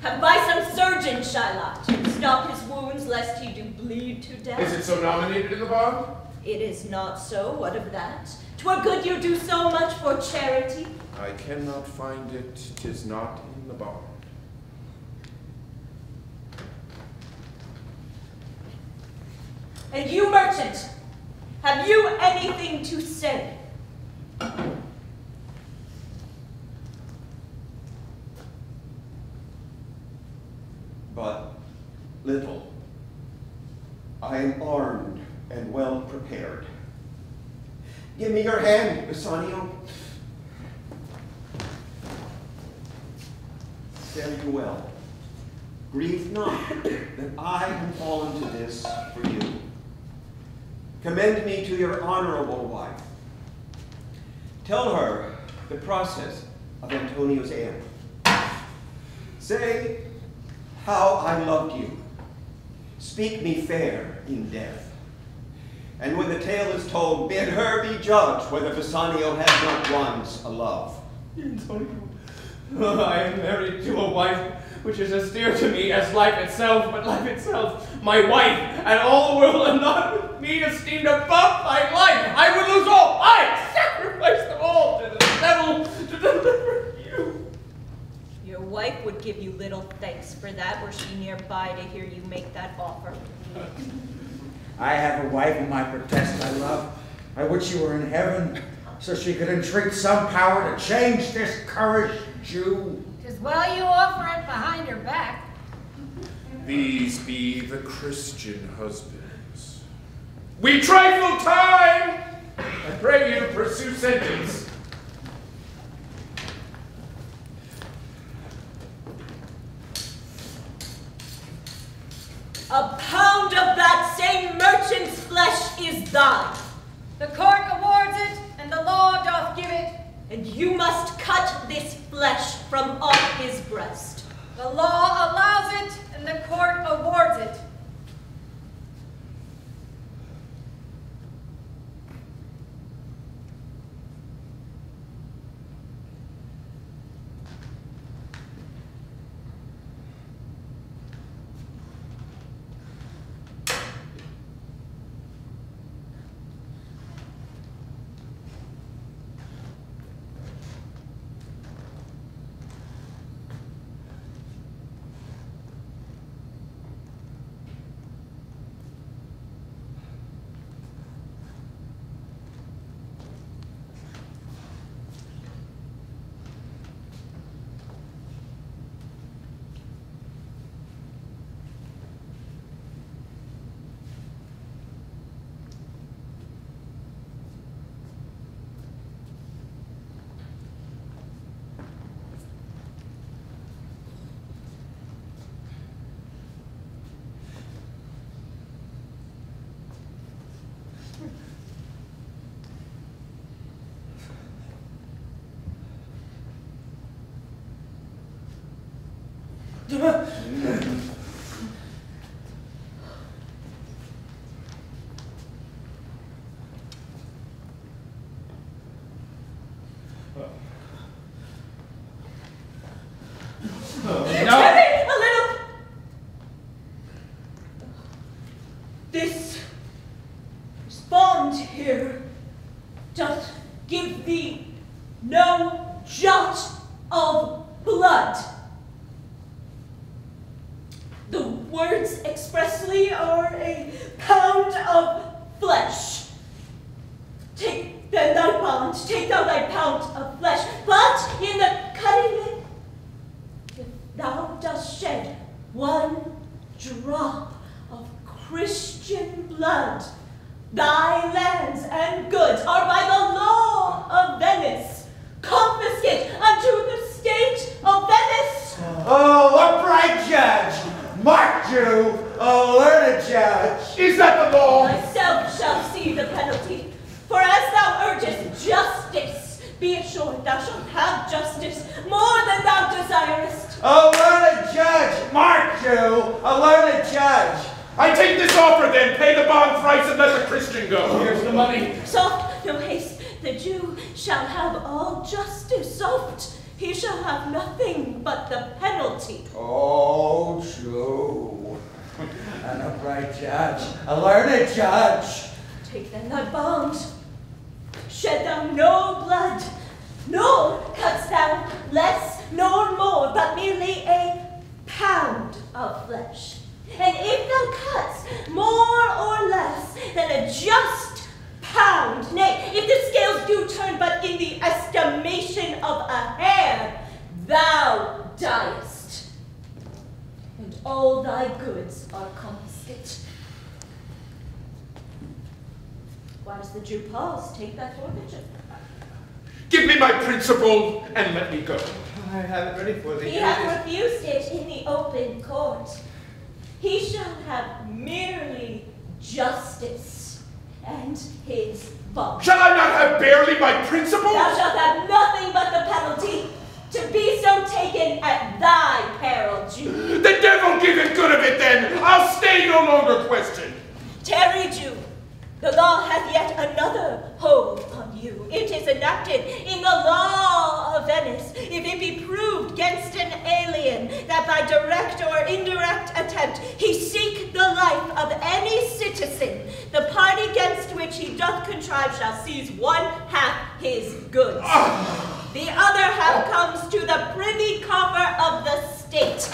Have by some surgeon, Shylock, to stop his wounds, lest he do bleed to death. Is it so nominated in the bond? It is not so, what of that? 'Twere good you do so much for charity. I cannot find it, 'tis not in the bond. And you, merchant, have you anything to say? But little. I am armed and well prepared. Give me your hand, Bassanio. Fare you well. Grieve not that I am fallen to this for you. Commend me to your honorable wife. Tell her the process of Antonio's end. Say how I loved you. Speak me fair in death. And when the tale is told, bid her be judged whether Bassanio has not once a love. Antonio, I am married to a wife which is as dear to me as life itself, but life itself, my wife, and all the world, and not with me esteemed above thy life. I would lose all. I sacrifice them all to the devil to deliver you. Your wife would give you little thanks for that, were she nearby to hear you make that offer. I have a wife whom I protest I love. I would she were in heaven, so she could entreat some power to change this currish Jew. 'Tis well you offer it behind her back. These be the Christian husbands. We trifle time! I pray you pursue sentence. A pound of that same merchant's flesh is thine. The court awards it, and the law doth give it. And you must cut this flesh from off his breast. The law allows it, and the court awards it. This bond here doth give thee no jot of blood. The words expressly are a pound of flesh. Take then thy bond, take thou thy pound of flesh, but in the cutting it, if thou dost shed one drop of Christian blood, thy lands and goods are by the law of Venice confiscate unto the state of Venice. Oh, upright judge! Mark you, O learned judge! Is that the law? Thyself shall see the penalty. For as thou urgest justice, be assured thou shalt have justice more than thou desirest. O learned judge! Mark you, a learned judge! I take this offer then, pay the bond thrice and let the Christian go. Here's the money. Soft, no haste, the Jew shall have all justice. Soft, he shall have nothing but the penalty. Oh, Upright judge, a learned judge. Take then thy bond. Shed thou no blood, nor cuts thou less nor more, but merely a pound of flesh. And if thou cuts more or less than a just pound, nay, if the scales do turn but in the estimation of a hair, thou diest, and all thy goods are confiscate. Why does the Jew pause? Take that forfeiture. Give me my principal and let me go. I have it ready for thee. He hath refused it in the open court. He shall have merely justice and his bond. Shall I not have barely my principal? Thou shalt have nothing but the penalty, to be so taken at thy peril, Jew. The devil give him good of it then. I'll stay no longer questioned. Tarry, Jew. The law hath yet another hold on you. It is enacted in the law of Venice, if it be proved against an alien that by direct or indirect attempt he seek the life of any citizen, the party against which he doth contrive shall seize 1/2 his goods. The other half comes to the privy coffer of the state,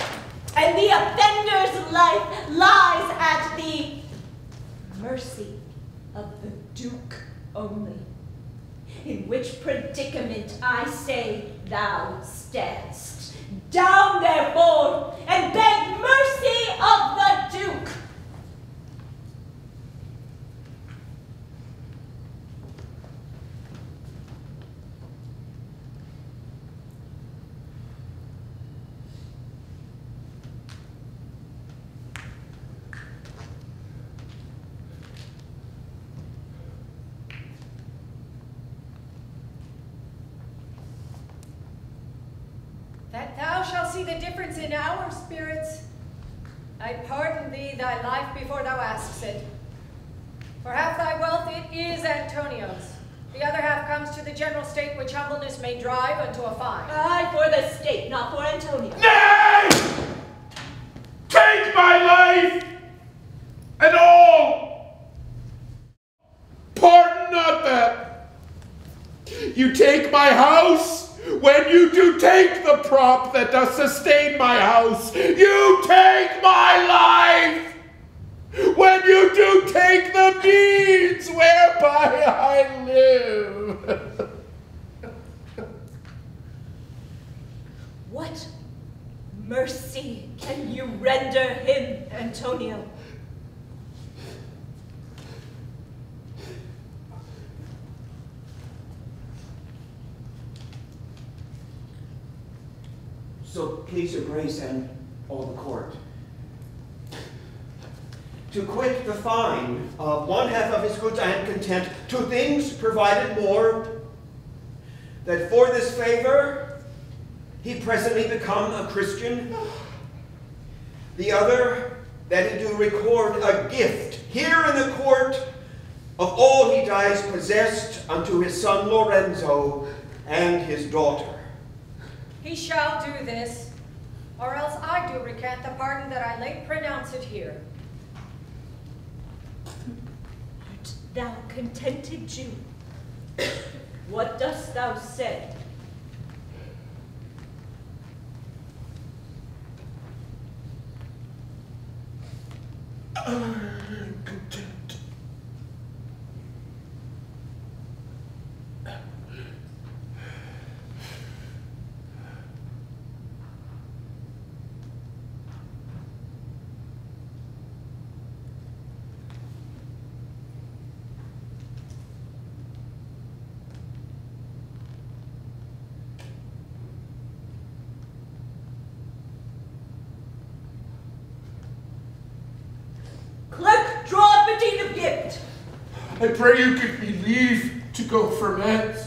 and the offender's life lies at the mercy of the Duke only, in which predicament I say thou standst. Down therefore, and beg mercy of the Duke. That thou shalt see the difference in our spirits, I pardon thee thy life before thou askest it. For half thy wealth it is Antonio's. The other half comes to the general state, which humbleness may drive unto a fine. Aye, for the state, not for Antonio. Nay! Take my life and all. Pardon not that. You take my house when you do take the prop that does sustain my house. You take my life when you do take the means whereby I live. What mercy can you render him, Antonio? So please your grace and all the court, to quit the fine of 1/2 of his goods and content, 2 things provided more, that for this favor he presently become a Christian, the other, that he do record a gift here in the court of all he dies possessed unto his son Lorenzo and his daughter. He shall do this, or else I do recant the pardon that I late pronounce it here. Art thou contented, Jew? What dost thou say? I'm content. Clerk, draw up a deed of gift. I pray you give me leave to go for Venice.